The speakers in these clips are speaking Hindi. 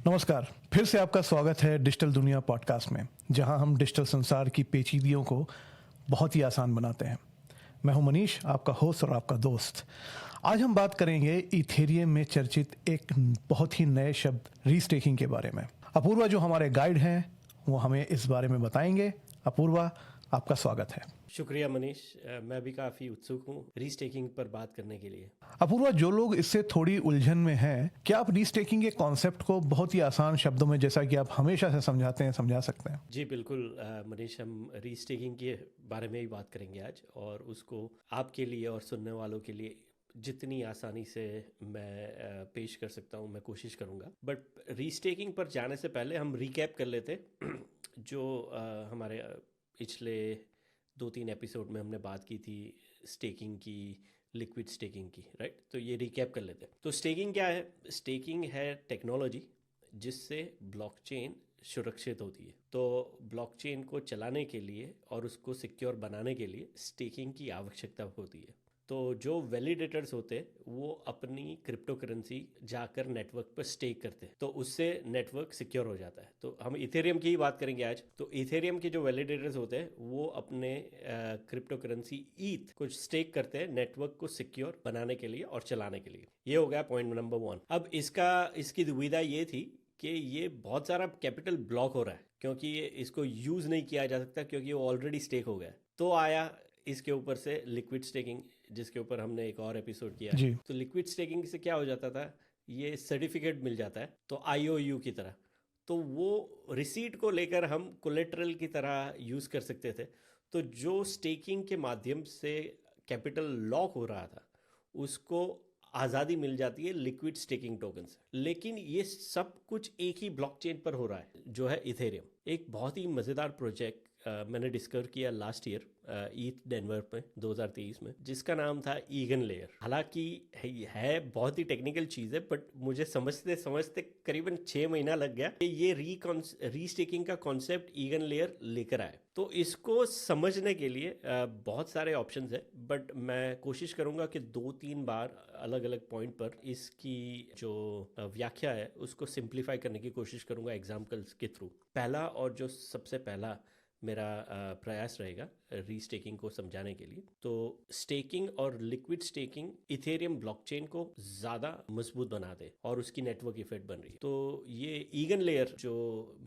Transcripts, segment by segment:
नमस्कार, फिर से आपका स्वागत है डिजिटल दुनिया पॉडकास्ट में, जहां हम डिजिटल संसार की पेचीदगियों को बहुत ही आसान बनाते हैं। मैं हूं मनीष, आपका होस्ट और आपका दोस्त। आज हम बात करेंगे इथेरियम में चर्चित एक बहुत ही नए शब्द रीस्टेकिंग के बारे में। अपूर्वा जो हमारे गाइड हैं वो हमें इस बारे में बताएंगे। अपूर्वा, आपका स्वागत है। शुक्रिया मनीष, मैं भी काफ़ी उत्सुक हूँ रीस्टेकिंग पर बात करने के लिए। अपूर्वा, जो लोग इससे थोड़ी उलझन में हैं, क्या आप रीस्टेकिंग के कॉन्सेप्ट को बहुत ही आसान शब्दों में, जैसा कि आप हमेशा से समझाते हैं, समझा सकते हैं? जी बिल्कुल मनीष, हम रीस्टेकिंग के बारे में ही बात करेंगे आज, और उसको आपके लिए और सुनने वालों के लिए जितनी आसानी से मैं पेश कर सकता हूँ मैं कोशिश करूँगा। बट रीस्टेकिंग पर जाने से पहले हम रिकैप कर लेते जो हमारे पिछले 2-3 एपिसोड में हमने बात की थी स्टेकिंग की, लिक्विड स्टेकिंग की, राइट? तो ये रिकैप कर लेते हैं। तो स्टेकिंग क्या है? स्टेकिंग है टेक्नोलॉजी जिससे ब्लॉकचेन सुरक्षित होती है। तो ब्लॉकचेन को चलाने के लिए और उसको सिक्योर बनाने के लिए स्टेकिंग की आवश्यकता होती है। तो जो वैलिडेटर्स होते हैं वो अपनी क्रिप्टो करेंसी जाकर नेटवर्क पर स्टेक करते हैं, तो उससे नेटवर्क सिक्योर हो जाता है। तो हम इथेरियम की ही बात करेंगे आज। तो इथेरियम के जो वैलिडेटर्स होते हैं वो अपने क्रिप्टो करेंसी ईथ को स्टेक करते हैं नेटवर्क को सिक्योर बनाने के लिए और चलाने के लिए। ये हो गया पॉइंट नंबर 1। अब इसकी दुविधा ये थी कि ये बहुत सारा कैपिटल ब्लॉक हो रहा है क्योंकि इसको यूज़ नहीं किया जा सकता क्योंकि वो ऑलरेडी स्टेक हो गया। तो आया इसके ऊपर से लिक्विड स्टेकिंग, जिसके ऊपर हमने एक और एपिसोड किया है। तो लिक्विड स्टेकिंग से क्या हो जाता था, ये सर्टिफिकेट मिल जाता है तो IOU की तरह, तो वो रिसीट को लेकर हम कोलेटरल की तरह यूज़ कर सकते थे। तो जो स्टेकिंग के माध्यम से कैपिटल लॉक हो रहा था उसको आज़ादी मिल जाती है लिक्विड स्टेकिंग टोकन से। लेकिन ये सब कुछ एक ही ब्लॉकचेन पर हो रहा है जो है इथेरियम। एक बहुत ही मज़ेदार प्रोजेक्ट मैंने डिस्कवर किया लास्ट ईयर ईथ डेनवर में 2023 में, जिसका नाम था ईगन लेयर। हालांकि है बहुत ही टेक्निकल चीज़ है, बट मुझे समझते समझते करीबन 6 महीना लग गया कि ये रीस्टेकिंग का कॉन्सेप्ट ईगन लेयर लेकर आए। तो इसको समझने के लिए बहुत सारे ऑप्शंस है, बट मैं कोशिश करूंगा कि 2-3 बार अलग अलग पॉइंट पर इसकी जो व्याख्या है उसको सिंप्लीफाई करने की कोशिश करूंगा एग्जाम्पल्स के थ्रू। पहला और जो सबसे पहला मेरा प्रयास रहेगा रीस्टेकिंग को समझाने के लिए। तो स्टेकिंग और लिक्विड स्टेकिंग इथेरियम ब्लॉकचेन को ज़्यादा मजबूत बना दे और उसकी नेटवर्क इफेक्ट बन रही है। तो ये ईगन लेयर जो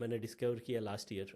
मैंने डिस्कवर किया लास्ट ईयर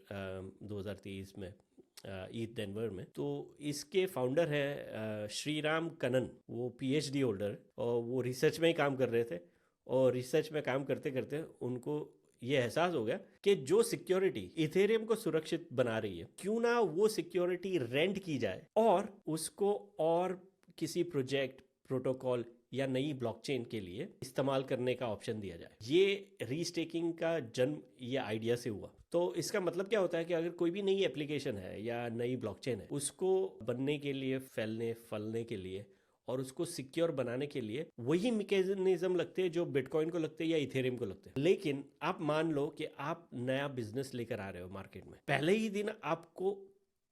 2023 में ईथ डेनवर में, तो इसके फाउंडर है श्रीराम कनन। वो PhD होल्डर है और वो रिसर्च में ही काम कर रहे थे, और रिसर्च में काम करते करते उनको ये एहसास हो गया कि जो सिक्योरिटी इथेरियम को सुरक्षित बना रही है, क्यों ना वो सिक्योरिटी रेंट की जाए और उसको और किसी प्रोजेक्ट, प्रोटोकॉल या नई ब्लॉकचेन के लिए इस्तेमाल करने का ऑप्शन दिया जाए। ये रीस्टेकिंग का जन्म ये आइडिया से हुआ। तो इसका मतलब क्या होता है कि अगर कोई भी नई एप्लीकेशन है या नई ब्लॉकचेन है, उसको बनने के लिए, फैलने के लिए और उसको सिक्योर बनाने के लिए वही मैकेनिज्म लगते हैं जो बिटकॉइन को लगते हैं या इथेरियम को लगते हैं। लेकिन आप मान लो कि आप नया बिजनेस लेकर आ रहे हो मार्केट में, पहले ही दिन आपको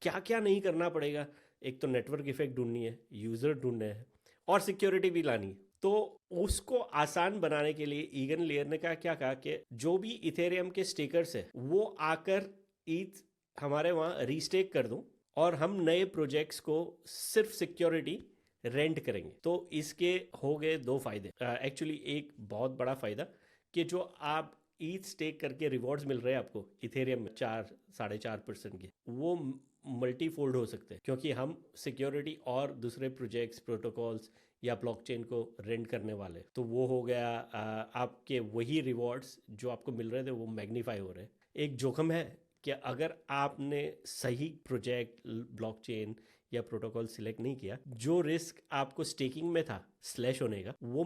क्या क्या नहीं करना पड़ेगा। एक तो नेटवर्क इफेक्ट ढूंढनी है, यूजर ढूंढने हैं और सिक्योरिटी भी लानी है। तो उसको आसान बनाने के लिए ईगन लेयर ने क्या कहा कि जो भी इथेरियम के स्टेकर्स है वो आकर ईथ हमारे वहाँ रीस्टेक कर दूं और हम नए प्रोजेक्ट्स को सिर्फ सिक्योरिटी रेंट करेंगे। तो इसके हो गए 2 फायदे। एक्चुअली एक बहुत बड़ा फायदा कि जो आप ईथ स्टेक करके रिवॉर्ड्स मिल रहे हैं आपको इथेरियम में 4-4.5% के, वो मल्टीफोल्ड हो सकते हैं क्योंकि हम सिक्योरिटी और दूसरे प्रोजेक्ट्स, प्रोटोकॉल्स या ब्लॉकचेन को रेंट करने वाले। तो वो हो गया आपके वही रिवॉर्ड्स जो आपको मिल रहे थे वो मैग्नीफाई हो रहे हैं। एक जोखिम है कि अगर आपने सही प्रोजेक्ट, ब्लॉकचेन या प्रोटोकॉल सिलेक्ट नहीं किया, जो रिस्क आपको स्टेकिंग में था स्लैश होने का, वो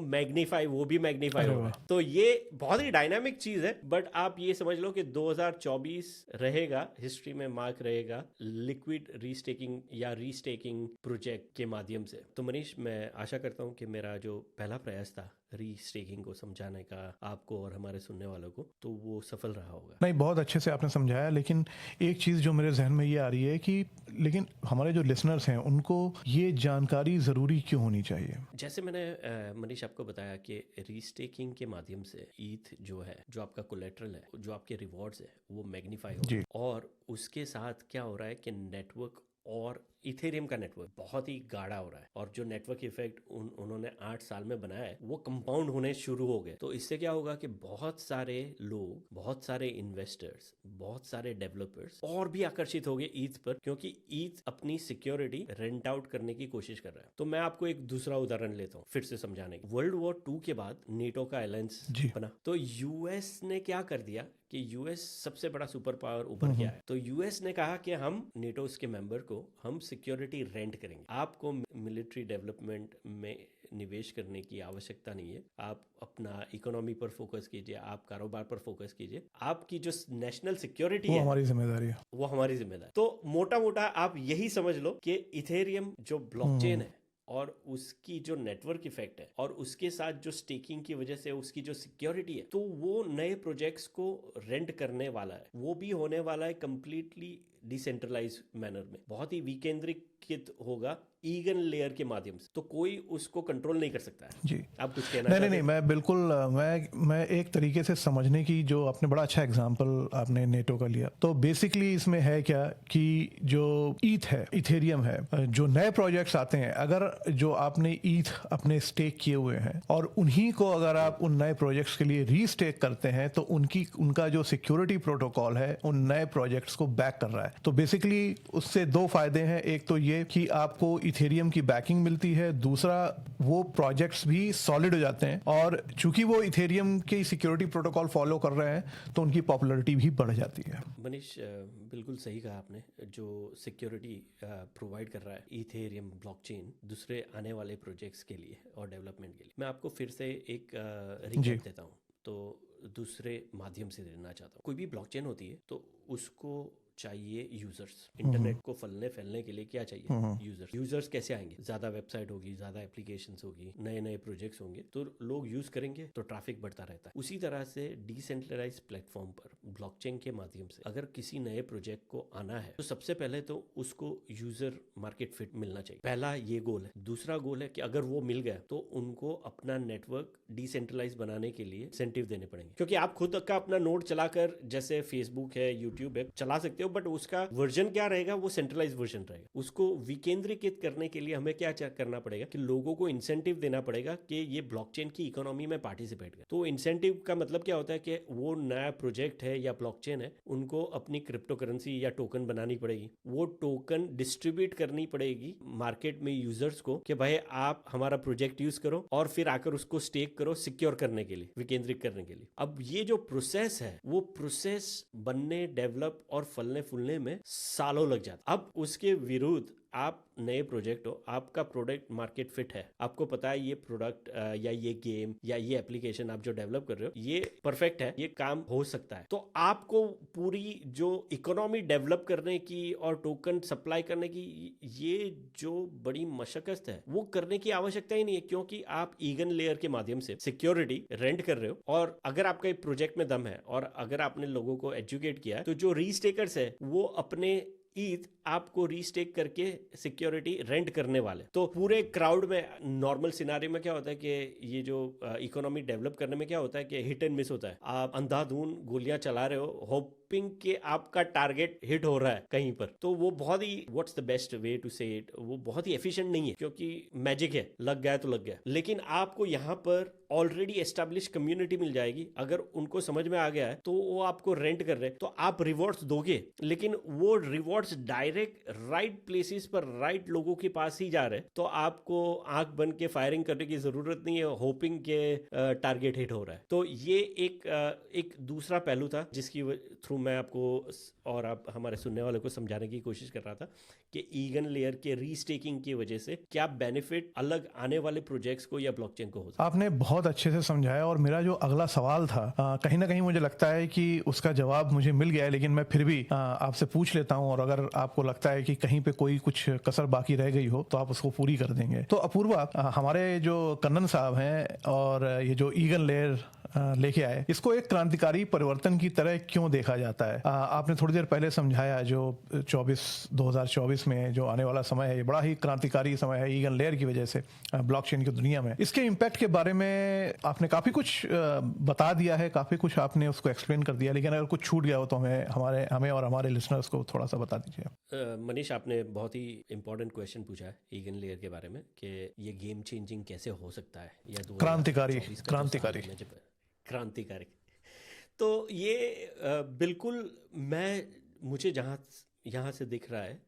भी मैग्नीफाई होगा। तो ये बहुत ही डायनामिक चीज है, बट आप ये समझ लो कि 2024 रहेगा, हिस्ट्री में मार्क रहेगा लिक्विड रीस्टेकिंग या रीस्टेकिंग प्रोजेक्ट के माध्यम से। तो मनीष, मैं आशा करता हूँ कि मेरा जो पहला प्रयास था रीस्टेकिंग को समझाने का आपको और हमारे सुनने वालों को, तो वो सफल रहा होगा। नहीं, बहुत अच्छे से आपने समझाया, लेकिन एक चीज़ जो मेरे जहन में ये आ रही है कि लेकिन हमारे जो लिसनर्स हैं उनको ये जानकारी ज़रूरी क्यों होनी चाहिए? जैसे मैंने मनीष आपको बताया कि रीस्टेकिंग के माध्यम से ईथ जो है, जो आपका कोलेटरल है, जो आपके रिवॉर्ड्स है, वो मैग्नीफाई हो जी। और उसके साथ क्या हो रहा है कि नेटवर्क और इथेरियम का नेटवर्क बहुत ही गाढ़ा हो रहा है और जो नेटवर्क इफेक्ट उन्होंने 8 साल में बनाया है वो कंपाउंड होने शुरू हो गए। तो इससे क्या होगा कि बहुत सारे लोग, बहुत सारे इन्वेस्टर्स, बहुत सारे डेवलपर्स और भी आकर्षित हो गए ईथ पर, क्योंकि ईथ अपनी सिक्योरिटी रेंट आउट करने की कोशिश कर रहा है। तो मैं आपको एक दूसरा उदाहरण लेता हूँ फिर से समझाने की। वर्ल्ड वॉर 2 के बाद नेटो का अलायंस बना, तो यूएस ने क्या कर दिया कि यूएस सबसे बड़ा सुपर पावर उभर के आया। तो यूएस ने कहा कि हम नेटो के मेंबर को हम सिक्योरिटी रेंट करेंगे, आपको मिलिट्री डेवलपमेंट में निवेश करने की आवश्यकता नहीं है, आप अपना इकोनॉमी पर फोकस कीजिए, आप कारोबार पर फोकस कीजिए, आपकी जो नेशनल सिक्योरिटी है हमारी जिम्मेदारी है, वो हमारी जिम्मेदारी। तो मोटा मोटा आप यही समझ लो कि इथेरियम जो ब्लॉकचेन है और उसकी जो नेटवर्क इफेक्ट है और उसके साथ जो स्टेकिंग की वजह से उसकी जो सिक्योरिटी है, तो वो नए प्रोजेक्ट्स को रेंट करने वाला है। वो भी होने वाला है कंप्लीटली डिसेंट्रलाइज मैनर में, बहुत ही विकेंद्रीकृत होगा ईगन लेयर के माध्यम से, तो कोई उसको कंट्रोल नहीं कर सकता है। जी, आप कुछ कहना चाहते हैं? नहीं, मैं बिल्कुल मैं एक तरीके से समझने की, जो आपने बड़ा अच्छा एग्जांपल आपने नेटो का लिया, तो बेसिकली इसमें है क्या कि जो ईथ है, इथेरियम है, जो नए प्रोजेक्ट्स आते हैं, अगर जो आपने ईथ अपने स्टेक किए हुए हैं और उन्हीं को अगर आप उन नए प्रोजेक्ट्स के लिए रीस्टेक करते हैं, तो उनका जो सिक्योरिटी प्रोटोकॉल है उन नए प्रोजेक्ट्स को बैक कर रहा है। तो बेसिकली उससे दो फायदे हैं, एक तो ये कि आपको इथेरियम की बैकिंग मिलती है, दूसरा वो प्रोजेक्ट्स भी सॉलिड हो जाते हैं और चूंकि वो इथेरियम के सिक्योरिटी प्रोटोकॉल फॉलो कर रहे हैं तो उनकी पॉपुलैरिटी भी बढ़ जाती है। मनीष, बिल्कुल सही कहा आपने। जो सिक्योरिटी प्रोवाइड कर रहा है इथेरियम ब्लॉकचेन दूसरे आने वाले प्रोजेक्ट्स के लिए और डेवलपमेंट के लिए, मैं आपको फिर से एक रिकैप देता हूँ। तो दूसरे माध्यम से देना चाहता हूँ। कोई भी ब्लॉकचेन होती है तो उसको चाहिए यूजर्स। इंटरनेट को फैलने के लिए क्या चाहिए? यूजर्स कैसे आएंगे? ज्यादा वेबसाइट होगी, ज्यादा एप्लीकेशंस होगी, नए नए प्रोजेक्ट्स होंगे, तो लोग यूज करेंगे तो ट्रैफिक बढ़ता रहता है। उसी तरह से डिसेंट्रलाइज्ड प्लेटफॉर्म पर ब्लॉकचेन के माध्यम से अगर किसी नए प्रोजेक्ट को आना है तो सबसे पहले तो उसको यूजर मार्केट फिट मिलना चाहिए। पहला ये गोल है। दूसरा गोल है कि अगर वो मिल गया तो उनको अपना नेटवर्क डिसेंट्रलाइज बनाने के लिए इंसेंटिव देने पड़ेंगे, क्योंकि आप खुद का अपना नोड चलाकर, जैसे फेसबुक है, यूट्यूब है, चला सकते हो, बट उसका वर्जन क्या रहेगा? वो सेंट्रलाइज वर्जन रहेगा। उसको विकेंद्रीकृत करने के लिए हमें क्या करना पड़ेगा कि लोगों को इंसेंटिव देना पड़ेगा कि ये ब्लॉकचेन की इकोनॉमी में पार्टिसिपेट करें। तो इंसेंटिव का मतलब क्या होता है कि वो नया प्रोजेक्ट है या ब्लॉकचेन है, उनको अपनी क्रिप्टो करेंसी या टोकन बनानी पड़ेगी, वो टोकन डिस्ट्रीब्यूट करनी पड़ेगी मार्केट में यूजर्स को कि भाई आप हमारा प्रोजेक्ट यूज करो और फिर आकर उसको स्टेक करो सिक्योर करने के लिए, विकेंद्रित करने के लिए। अब ये जो प्रोसेस है वो प्रोसेस बनने, डेवलप और फलने फूलने में सालों लग जाता। अब उसके विरुद्ध आप नए प्रोजेक्ट हो, आपका प्रोडक्ट मार्केट फिट है, आपको पता है ये प्रोडक्ट या ये गेम या ये एप्लीकेशन आप जो डेवलप कर रहे हो ये परफेक्ट है, ये काम हो सकता है, तो आपको पूरी जो इकोनॉमी डेवलप करने की और टोकन सप्लाई करने की ये जो बड़ी मशक्कत है वो करने की आवश्यकता ही नहीं है, क्योंकि आप ईगन लेयर के माध्यम से सिक्योरिटी रेंट कर रहे हो। और अगर आपका एक प्रोजेक्ट में दम है और अगर आपने लोगों को एजुकेट किया है, तो जो रीस्टेकर्स है वो अपने ईथ आपको रीस्टेक करके सिक्योरिटी रेंट करने वाले। तो पूरे क्राउड में नॉर्मल सिनारियो में क्या होता है कि ये जो इकोनॉमी डेवलप करने में क्या होता है कि हिट एंड मिस होता है। आप अंधाधुन गोलियां चला रहे हो होपिंग कि आपका टारगेट हिट हो रहा है कहीं पर, तो वो बहुत ही, what's the best way to say it, वो बहुत ही एफिशिएंट नहीं है, क्योंकि मैजिक है, लग गया तो लग गया। लेकिन आपको यहाँ पर ऑलरेडी एस्टैब्लिश कम्युनिटी मिल जाएगी, अगर उनको समझ में आ गया है तो वो आपको रेंट कर रहे हैं, तो आप रिवॉर्ड्स दोगे, लेकिन वो रिवॉर्ड्स डायरेक्ट राइट प्लेसेस पर राइट लोगों के पास ही जा रहे हैं, तो आपको आंख बंद के फायरिंग करने की जरूरत नहीं है होपिंग के टारगेट हिट हो रहा है। तो ये एक दूसरा पहलू था जिसकी थ्रू मैं आपको और आप हमारे सुनने वालों को समझाने की कोशिश कर रहा था कि ईगन लेयर के रीस्टेकिंग की वजह से क्या बेनिफिट अलग आने वाले प्रोजेक्ट्स को या ब्लॉकचेन को हो सकता है। आपने बहुत अच्छे से समझाया और मेरा जो अगला सवाल था कहीं ना कहीं मुझे लगता है कि उसका जवाब मुझे मिल गया है, लेकिन मैं फिर भी आपसे पूछ लेता हूं, और अगर आपको लगता है कि कहीं पे कोई कुछ कसर बाकी रह गई हो तो आप उसको पूरी कर देंगे। तो अपूर्वा, हमारे जो कन्नन साहब हैं और ये जो ईगन लेयर लेके आए, इसको एक क्रांतिकारी परिवर्तन की तरह क्यों देखा जाता है? आपने थोड़ी देर पहले समझाया जो 2024 में जो आने वाला समय है, ये बड़ा ही क्रांतिकारी समय है ईगन लेयर की वजह से ब्लॉकचेन की दुनिया में। इसके इम्पैक्ट के बारे में आपने काफ़ी कुछ बता दिया है, काफ़ी कुछ आपने उसको एक्सप्लेन कर दिया, लेकिन अगर कुछ छूट गया हो तो हमें और हमारे लिसनर्स को थोड़ा सा बता दीजिए। मनीष, आपने बहुत ही इंपॉर्टेंट क्वेश्चन पूछा है ईगन लेयर के बारे में कि ये गेम चेंजिंग कैसे हो सकता है, या 2024 का जो साल है, क्रांतिकारी। तो ये बिल्कुल मुझे यहाँ से दिख रहा है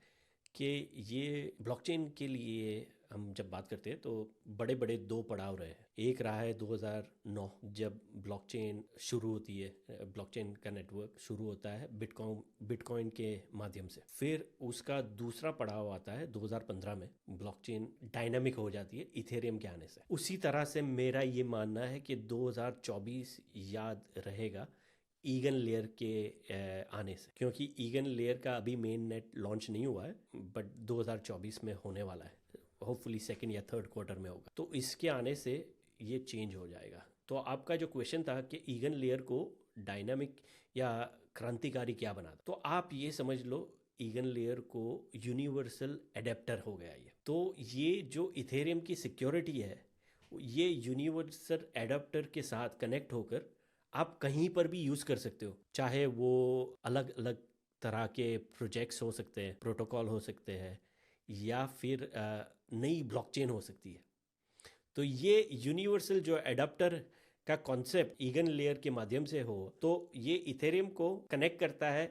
कि ये ब्लॉकचेन के लिए हम जब बात करते हैं तो बड़े बड़े दो पड़ाव रहे हैं। एक रहा है 2009 जब ब्लॉकचेन शुरू होती है, ब्लॉकचेन का नेटवर्क शुरू होता है बिटकॉइन के माध्यम से। फिर उसका दूसरा पड़ाव आता है 2015 में, ब्लॉकचेन डायनामिक हो जाती है इथेरियम के आने से। उसी तरह से मेरा ये मानना है कि 2024 याद रहेगा ईगन लेयर के आने से, क्योंकि ईगन लेयर का अभी मेन नेट लॉन्च नहीं हुआ है, बट 2024 में होने वाला है, होपफुली सेकंड या थर्ड क्वार्टर में होगा। तो इसके आने से ये चेंज हो जाएगा। तो आपका जो क्वेश्चन था कि ईगन लेयर को डायनामिक या क्रांतिकारी क्या बना, तो आप ये समझ लो ईगन लेयर को यूनिवर्सल एडेप्टर हो गया ये। तो ये जो इथेरियम की सिक्योरिटी है, ये यूनिवर्सल एडेप्टर के साथ कनेक्ट होकर आप कहीं पर भी यूज़ कर सकते हो, चाहे वो अलग अलग तरह के प्रोजेक्ट्स हो सकते हैं, प्रोटोकॉल हो सकते हैं, या फिर नई ब्लॉकचेन हो सकती है। तो ये यूनिवर्सल जो एडाप्टर का कॉन्सेप्ट ईगन लेयर के माध्यम से हो, तो ये इथेरियम को कनेक्ट करता है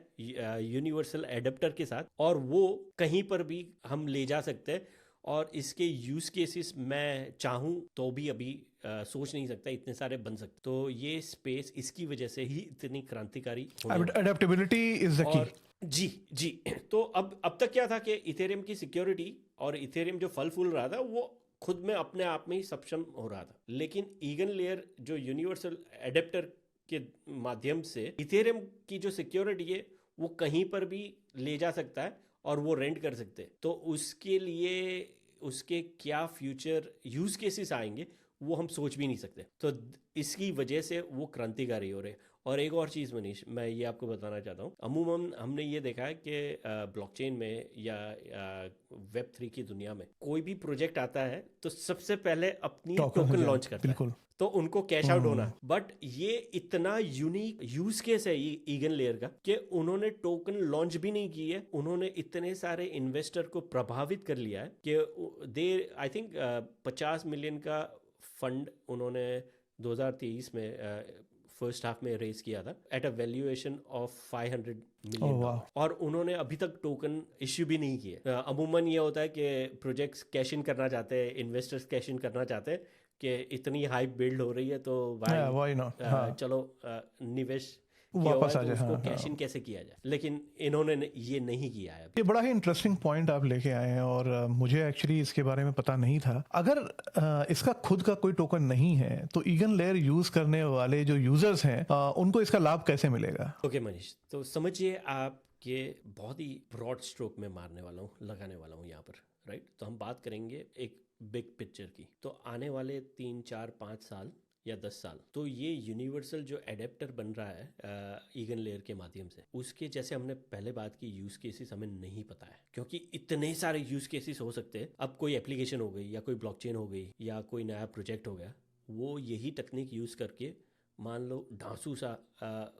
यूनिवर्सल एडाप्टर के साथ, और वो कहीं पर भी हम ले जा सकते हैं। और इसके यूज केसेस मैं चाहूँ तो भी अभी सोच नहीं सकता, इतने सारे बन सकते। तो ये स्पेस इसकी वजह से ही इतनी क्रांतिकारी एडेप्टेबिलिटी इज द की। जी। तो अब तक क्या था कि इथेरियम की सिक्योरिटी और इथेरियम जो फल फूल रहा था वो खुद में अपने आप में ही सक्षम हो रहा था, लेकिन ईगन लेयर जो यूनिवर्सल एडेप्टर के माध्यम से इथेरियम की जो सिक्योरिटी है वो कहीं पर भी ले जा सकता है और वो रेंट कर सकते हैं। तो उसके लिए उसके क्या फ्यूचर यूज केसेस आएंगे वो हम सोच भी नहीं सकते। तो इसकी वजह से वो क्रांतिकारी हो रहे हैं। और एक और चीज़ मनीष, मैं ये आपको बताना चाहता हूँ, अमूमन हमने ये देखा है कि ब्लॉकचेन में या वेब3 की दुनिया में कोई भी प्रोजेक्ट आता है तो सबसे पहले अपनी टोकन लॉन्च करता है, तो उनको कैश आउट होना। बट ये इतना यूनिक यूज केस है ईगन लेयर का कि उन्होंने टोकन लॉन्च भी नहीं की है, उन्होंने इतने सारे इन्वेस्टर को प्रभावित कर लिया है कि दे आई थिंक 50 मिलियन का फंड उन्होंने 2023 में फर्स्ट हाफ में रेज किया था at a valuation of 500 million, और उन्होंने अभी तक टोकन इश्यू भी नहीं किए। अमूमन ये होता है कि प्रोजेक्ट्स कैश इन करना चाहते हैं, इन्वेस्टर्स कैश इन करना चाहते हैं कि इतनी हाइप बिल्ड हो रही है तो व्हाई नॉट, चलो निवेश वापस आ जाए, उसको कैश इन कैसे किया जाए, लेकिन इन्होंने ये नहीं किया है। ये बड़ा ही इंटरेस्टिंग पॉइंट आप लेके आए हैं, और मुझे एक्चुअली इसके बारे में पता नहीं था। अगर इसका खुद का कोई टोकन नहीं है तो ईगन लेयर यूज करने वाले जो यूजर्स हैं उनको इसका लाभ कैसे मिलेगा? ओके मनीष, तो समझिए आप कि बहुत ही ब्रॉड स्ट्रोक में लगाने वाला हूँ यहाँ पर, राइट। तो हम बात करेंगे एक बिग पिक्चर की। तो आने वाले 3, 4, 5 साल या 10 साल, तो ये यूनिवर्सल जो एडेप्टर बन रहा है ईगन लेयर के माध्यम से, उसके जैसे हमने पहले बात की यूज केसेस हमें नहीं पता है, क्योंकि इतने सारे यूज केसेस हो सकते हैं। अब कोई एप्लीकेशन हो गई या कोई ब्लॉकचेन हो गई या कोई नया प्रोजेक्ट हो गया, वो यही टेक्निक यूज करके मान लो ढांसू सा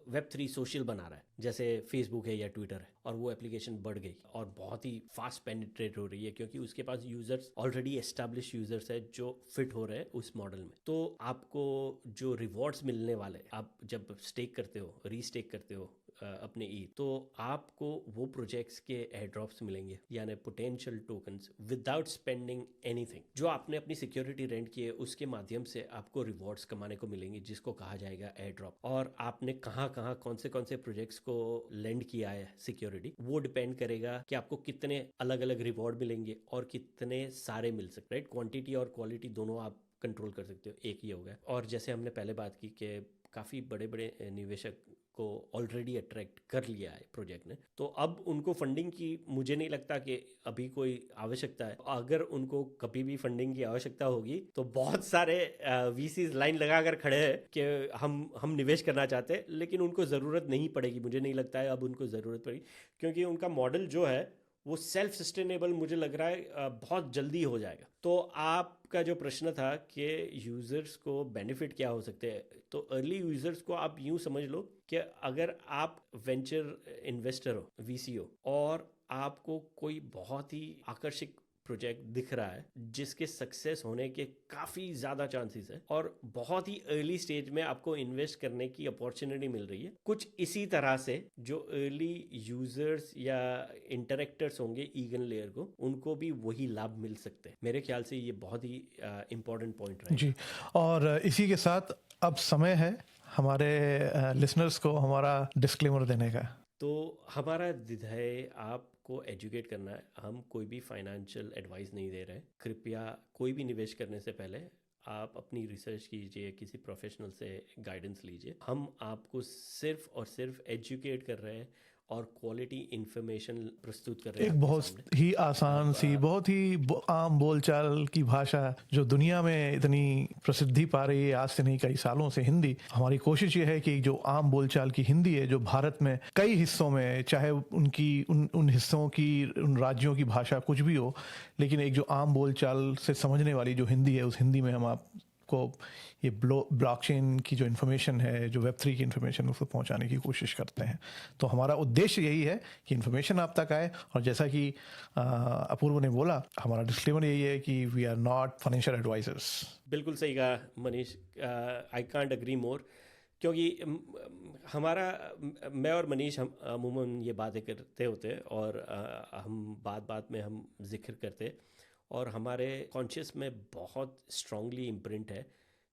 वेब3 सोशल बना रहा है, जैसे फेसबुक है या ट्विटर है, और वो एप्लीकेशन बढ़ गई और बहुत ही फास्ट पेनिट्रेट हो रही है क्योंकि उसके पास यूजर्स ऑलरेडी एस्टैब्लिश यूजर्स है जो फिट हो रहे हैं उस मॉडल में। तो आपको जो रिवॉर्ड्स मिलने वाले, आप जब स्टेक करते हो, रीस्टेक करते हो अपने ई, तो आपको वो प्रोजेक्ट्स के एयर ड्रॉप्स मिलेंगे, यानी potential tokens without spending anything. जो आपने अपनी सिक्योरिटी रेंट की है उसके माध्यम से आपको रिवॉर्ड्स कमाने को मिलेंगे, जिसको कहा जाएगा एयर ड्रॉप। और आपने कहाँ कौन से प्रोजेक्ट्स को लेंड किया है सिक्योरिटी, वो डिपेंड करेगा कि आपको कितने अलग अलग रिवॉर्ड मिलेंगे और कितने सारे मिल सकते हैं। क्वांटिटी और क्वालिटी दोनों आप कंट्रोल कर सकते हो, एक ही हो गया। और जैसे हमने पहले बात की कि काफ़ी बड़े बड़े निवेशक को ऑलरेडी अट्रैक्ट कर लिया है प्रोजेक्ट ने, तो अब उनको फंडिंग की मुझे नहीं लगता कि अभी कोई आवश्यकता है। अगर उनको कभी भी फंडिंग की आवश्यकता होगी तो बहुत सारे वीसीज लाइन लगा कर खड़े हैं कि हम निवेश करना चाहते हैं, लेकिन उनको ज़रूरत नहीं पड़ेगी। मुझे नहीं लगता है अब उनको ज़रूरत पड़ेगी, क्योंकि उनका मॉडल जो है वो सेल्फ सस्टेनेबल मुझे लग रहा है बहुत जल्दी हो जाएगा। तो आपका जो प्रश्न था कि यूज़र्स को बेनिफिट क्या हो सकते हैं, तो अर्ली यूज़र्स को आप यूँ समझ लो कि अगर आप वेंचर इन्वेस्टर हो, वीसी हो, और आपको कोई बहुत ही आकर्षक प्रोजेक्ट दिख रहा है जिसके सक्सेस होने के काफ़ी ज़्यादा चांसेस है और बहुत ही अर्ली स्टेज में आपको इन्वेस्ट करने की अपॉर्चुनिटी मिल रही है, कुछ इसी तरह से जो अर्ली यूजर्स या इंटरेक्टर्स होंगे ईगन लेयर को, उनको भी वही लाभ मिल सकते हैं। मेरे ख्याल से ये बहुत ही इंपॉर्टेंट पॉइंट रहेगा जी। और इसी के साथ अब समय है हमारे लिसनर्स को हमारा डिस्क्लेमर देने का। तो हमारा ध्येय आपको एजुकेट करना है। हम कोई भी फाइनेंशियल एडवाइस नहीं दे रहे। कृपया कोई भी निवेश करने से पहले आप अपनी रिसर्च कीजिए, किसी प्रोफेशनल से गाइडेंस लीजिए। हम आपको सिर्फ और सिर्फ एजुकेट कर रहे हैं और क्वालिटी इंफॉर्मेशन प्रस्तुत कर रहे हैं एक आपके बहुत सामने। ही आसान सी, बहुत ही आम बोलचाल की भाषा जो दुनिया में इतनी प्रसिद्धि पा रही है आज से नहीं कई सालों से, हिंदी। हमारी कोशिश ये है कि जो आम बोलचाल की हिंदी है, जो भारत में कई हिस्सों में, चाहे उनकी उन हिस्सों की, उन राज्यों की भाषा कुछ भी हो, लेकिन एक जो आम बोलचाल से समझने वाली जो हिंदी है, उस हिंदी में हम आपको ये ब्लॉकचेन की जो इन्फॉर्मेशन है, जो वेब3 की इन्फॉर्मेशन, उसको पहुंचाने की कोशिश करते हैं। तो हमारा उद्देश्य यही है कि इन्फॉर्मेशन आप तक आए। और जैसा कि अपूर्व ने बोला, हमारा डिस्क्लेमर यही है कि we are not financial advisers. बिल्कुल सही कहा Manish, I can't agree more. क्योंकि हमारा, मैं और मनीष, हम अमूमन ये बातें करते होते हैं और हम बात बात में हम जिक्र करते, और हमारे कॉन्शियस में बहुत स्ट्रांगली इम्प्रिंट है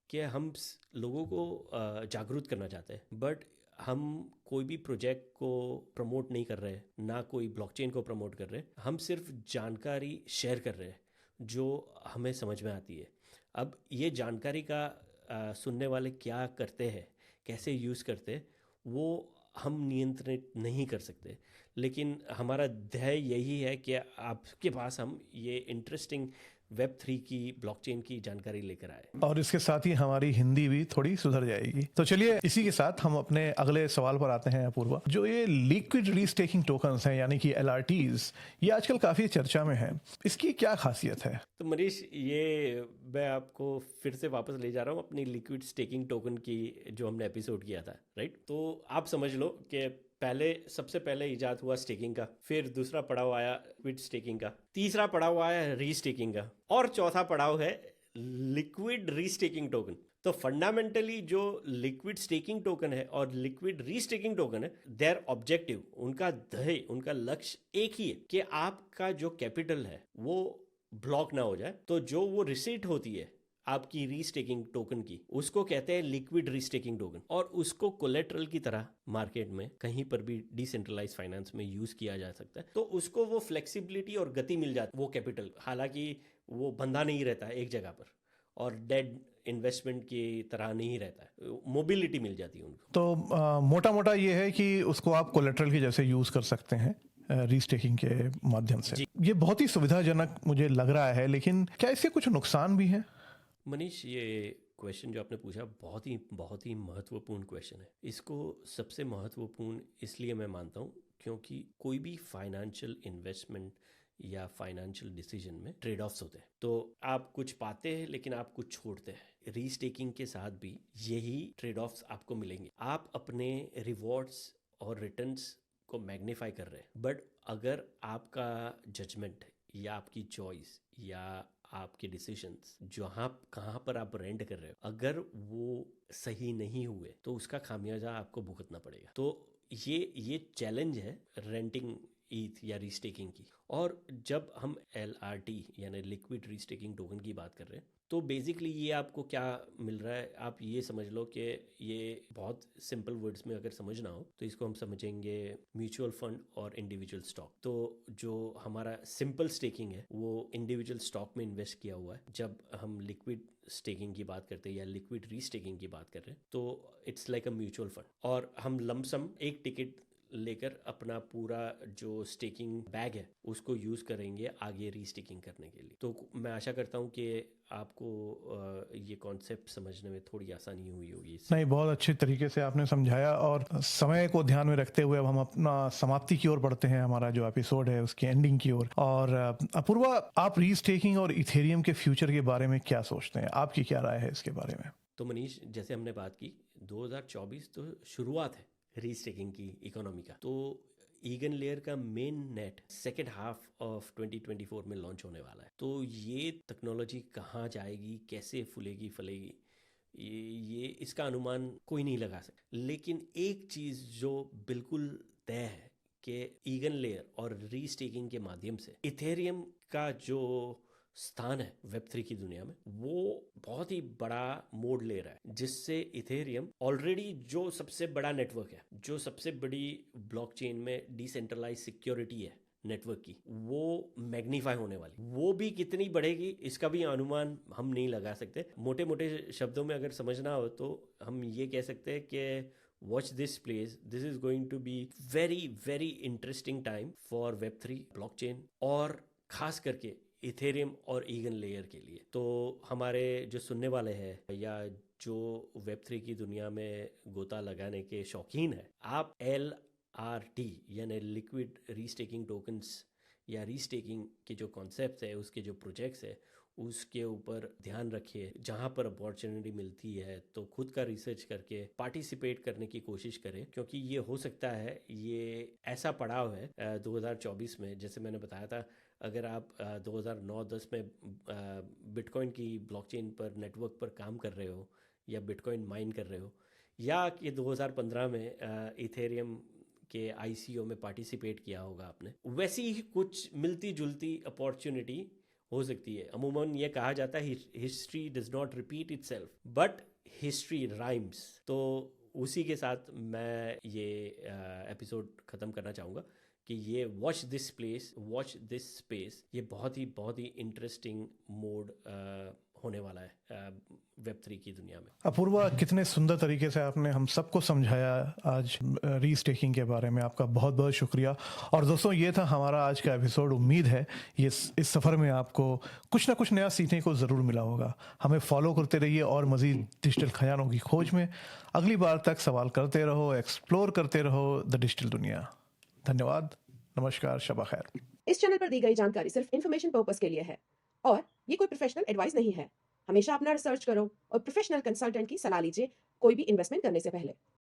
कि हम लोगों को जागरूक करना चाहते हैं। बट हम कोई भी प्रोजेक्ट को प्रमोट नहीं कर रहे, ना कोई ब्लॉकचेन को प्रमोट कर रहे। हम सिर्फ जानकारी शेयर कर रहे हैं जो हमें समझ में आती है। अब ये जानकारी का सुनने वाले क्या करते हैं, कैसे यूज़ करते हैं, वो हम नियंत्रित नहीं कर सकते। लेकिन हमारा ध्येय यही है कि आपके पास हम ये इंटरेस्टिंग वेब3 की, ब्लॉकचेन की जानकारी लेकर आए। और इसके साथ ही हमारी हिंदी भी थोड़ी सुधर जाएगी। तो चलिए इसी के साथ हम अपने अगले सवाल पर आते हैं अपूर्वा। जो ये लिक्विड रीस्टेकिंग टोकन्स हैं, यानी कि LRTs, ये आजकल काफी चर्चा में है। इसकी क्या खासियत है? तो मनीष, ये मैं आपको फिर से वापस ले जा रहा हूँ अपनी लिक्विड स्टेकिंग टोकन की, जो हमने एपिसोड किया था, राइट। तो आप समझ लो कि सबसे पहले इजाद हुआ स्टेकिंग का, फिर दूसरा पड़ाव आया लिक्विड स्टेकिंग का, तीसरा पड़ाव आया रीस्टेकिंग का, और चौथा पड़ाव है लिक्विड रीस्टेकिंग टोकन। तो फंडामेंटली जो लिक्विड स्टेकिंग टोकन है और लिक्विड रीस्टेकिंग टोकन है, देयर ऑब्जेक्टिव, उनका ध्येय, उनका लक्ष्य एक ही है कि आपका जो कैपिटल है वो ब्लॉक ना हो जाए। तो जो वो रिसीट होती है आपकी रीस्टेकिंग टोकन की, उसको कहते हैं लिक्विड रीस्टेकिंग टोकन, और उसको कोलेटरल की तरह मार्केट में कहीं पर भी डिसेंट्रलाइज फाइनेंस में यूज किया जा सकता है। तो उसको वो फ्लेक्सिबिलिटी और गति मिल जाती है, वो कैपिटल, हालांकि वो बंधा नहीं रहता है एक जगह पर और डेड इन्वेस्टमेंट की तरह नहीं रहता है, मोबिलिटी मिल जाती है उनको। तो मोटा मोटा ये है कि उसको आप कोलेटरल की जैसे यूज कर सकते हैं रीस्टेकिंग के माध्यम से। ये बहुत ही सुविधाजनक मुझे लग रहा है, लेकिन क्या इसके कुछ नुकसान भी हैं? मनीष, ये क्वेश्चन जो आपने पूछा बहुत ही महत्वपूर्ण क्वेश्चन है। इसको सबसे महत्वपूर्ण इसलिए मैं मानता हूँ क्योंकि कोई भी फाइनेंशियल इन्वेस्टमेंट या फाइनेंशियल डिसीजन में ट्रेड ऑफ्स होते हैं। तो आप कुछ पाते हैं लेकिन आप कुछ छोड़ते हैं। रीस्टेकिंग के साथ भी यही ट्रेड ऑफ्स आपको मिलेंगे। आप अपने रिवॉर्ड्स और रिटर्न्स को मैग्नीफाई कर रहे हैं, बट अगर आपका जजमेंट या आपकी चॉइस या आपके डिसीजंस जहाँ कहाँ पर आप रेंट कर रहे हो, अगर वो सही नहीं हुए तो उसका खामियाजा आपको भुगतना पड़ेगा। तो ये चैलेंज है रेंटिंग ईथ या रीस्टेकिंग की। और जब हम LRT यानी लिक्विड रीस्टेकिंग टोकन की बात कर रहे हैं, तो बेसिकली ये आपको क्या मिल रहा है, आप ये समझ लो कि ये बहुत सिंपल वर्ड्स में अगर समझना हो तो इसको हम समझेंगे म्यूचुअल फंड और इंडिविजुअल स्टॉक। तो जो हमारा सिंपल स्टेकिंग है वो इंडिविजुअल स्टॉक में इन्वेस्ट किया हुआ है। जब हम लिक्विड स्टेकिंग की बात करते हैं या लिक्विड रीस्टेकिंग की बात कर रहे हैं तो it's like a mutual fund, और हम लमसम एक टिकट लेकर अपना पूरा जो स्टेकिंग बैग है उसको यूज़ करेंगे आगे रीस्टेकिंग करने के लिए। तो मैं आशा करता हूँ कि आपको ये कॉन्सेप्ट समझने में थोड़ी आसानी हुई होगी इससे। नहीं, बहुत अच्छे तरीके से आपने समझाया, और समय को ध्यान में रखते हुए अब हम अपना समाप्ति की ओर बढ़ते हैं, हमारा जो एपिसोड है उसकी एंडिंग की ओर। और अपूर्वा, आप रीस्टेकिंग और इथेरियम के फ्यूचर के बारे में क्या सोचते हैं? आपकी क्या राय है इसके बारे में? तो मनीष, जैसे हमने बात की 2024 तो शुरुआत है रीस्टेकिंग की इकोनॉमी का। तो ईगन लेयर का main net second half of 2024 में लॉन्च होने वाला है। तो ये टेक्नोलॉजी कहाँ जाएगी, कैसे फूलेगी फलेगी, ये इसका अनुमान कोई नहीं लगा सकता। लेकिन एक चीज़ जो बिल्कुल तय है कि ईगन लेयर और रीस्टेकिंग के माध्यम से इथेरियम का जो स्थान है वेब3 की दुनिया में वो बहुत ही बड़ा मोड़ ले रहा है, जिससे इथेरियम ऑलरेडी जो सबसे बड़ा नेटवर्क है, जो सबसे बड़ी ब्लॉकचेन में डिसेंट्रलाइज सिक्योरिटी है नेटवर्क की, वो मैग्नीफाई होने वाली। वो भी कितनी बढ़ेगी इसका भी अनुमान हम नहीं लगा सकते। मोटे मोटे शब्दों में अगर समझना हो तो हम ये कह सकते हैं कि watch this place, this is going to be very very interesting time for web3 blockchain, और खास करके इथेरियम और ईगन लेयर के लिए। तो हमारे जो सुनने वाले हैं या जो वेब3 की दुनिया में गोता लगाने के शौकीन हैं, आप LRT यानी लिक्विड रीस्टेकिंग टोकन्स या रीस्टेकिंग के जो कॉन्सेप्ट है, उसके जो प्रोजेक्ट्स है, उसके ऊपर ध्यान रखिए। जहाँ पर अपॉर्चुनिटी मिलती है तो खुद का रिसर्च करके पार्टिसिपेट करने की कोशिश करें, क्योंकि ये हो सकता है ये ऐसा पड़ाव है 2024 में। जैसे मैंने बताया था, अगर आप 2009-10 में बिटकॉइन की ब्लॉकचेन पर नेटवर्क पर काम कर रहे हो या बिटकॉइन माइन कर रहे हो, या कि 2015 में इथेरियम के ICO में पार्टिसिपेट किया होगा आपने, वैसी ही कुछ मिलती जुलती अपॉर्चुनिटी हो सकती है। अमूमन ये कहा जाता है history does not repeat itself but history rhymes. तो उसी के साथ मैं ये एपिसोड ख़त्म करना चाहूँगा कि ये watch this place, watch this space, ये बहुत ही इंटरेस्टिंग मोड होने वाला है वेब3 की दुनिया में। अपूर्वा, कितने सुंदर तरीके से आपने हम सबको समझाया आज रीस्टेकिंग के बारे में। आपका बहुत बहुत शुक्रिया। और दोस्तों, ये था हमारा आज का एपिसोड। उम्मीद है ये इस सफ़र में आपको कुछ ना कुछ नया सीखने को ज़रूर मिला होगा। हमें फॉलो करते रहिए और मज़ीद डिजिटल खजानों की खोज में। अगली बार तक सवाल करते रहो, एक्सप्लोर करते रहो द डिजिटल दुनिया। धन्यवाद, नमस्कार, शबा खैर। इस चैनल पर दी गई जानकारी सिर्फ इन्फॉर्मेशन पर्पस के लिए है और ये कोई प्रोफेशनल एडवाइस नहीं है। हमेशा अपना रिसर्च करो और प्रोफेशनल कंसल्टेंट की सलाह लीजिए कोई भी इन्वेस्टमेंट करने से पहले।